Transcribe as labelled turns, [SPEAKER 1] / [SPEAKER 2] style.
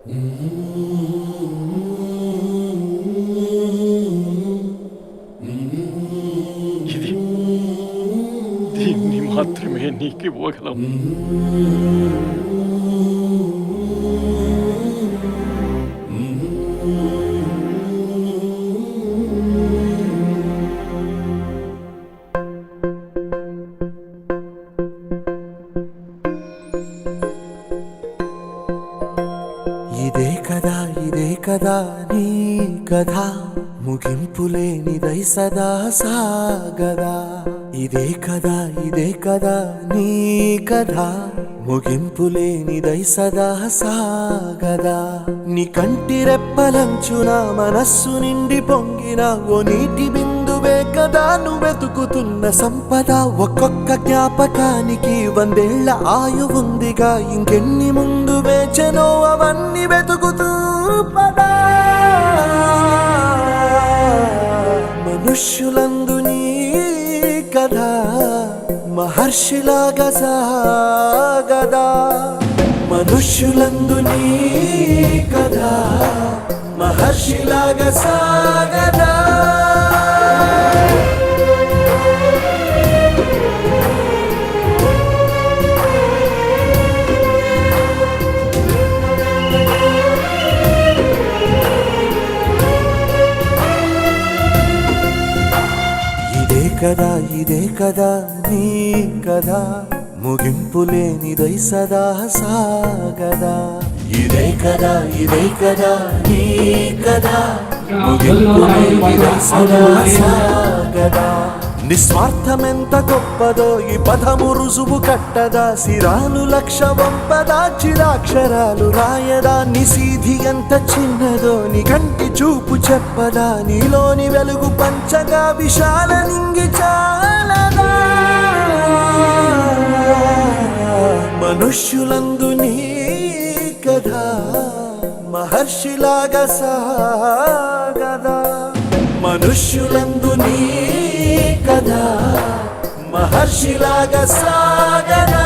[SPEAKER 1] ఇది దీన్ని మాత్రమే నీకు ఇవ్వగలం.
[SPEAKER 2] ఇదే కదా నీ కథ, ముగింపులేనిదై సదా సాగదా. ఇదే కదా నీ కథ, ముగింపులేనిదై సదా సాగదా. నీ కంటి రెప్పలంచున మనస్సు నిండి పొంగిన ఓ నీటి బిందువే కదా నువ్వెతుకుతున్న సంపద. ఒక్కొక్క జ్ఞాపకానికి 100 ఏళ్ల ఆయువుందిగా, ఇంకెన్ని ముందు వేచనో అవన్నీ వెతుకుతూ పదా. మనుష్యులందు నీ కథ మహర్షిలాగా సాగదా. మనుష్యులందు నీ కథ మహర్షిలాగా సాగదా. ఇదే కదా నీ కథ, ముగింపులేనిదై సదా సాగదా. ఇదే కదా నీ కథ, ముగింపులేనిదై సదా సాగదా. నిస్వార్థమెంత గొప్పదో ఈ పదము రుజువు కట్టదా. సిరాలు లక్ష వంపదా, చిరాక్షరాలు రాయదా. నిశీధి ఎంత చిన్నదో నీ కంటి చూపు చెప్పదా. నీలోని వెలుగు పంచగా విశాల నింగి చాలదా. మనుష్యులందు నీ కథ మహర్షిలాగా సాగదా. మనుష్యులందు నీ కథ మహర్షిలాగా సాగదా.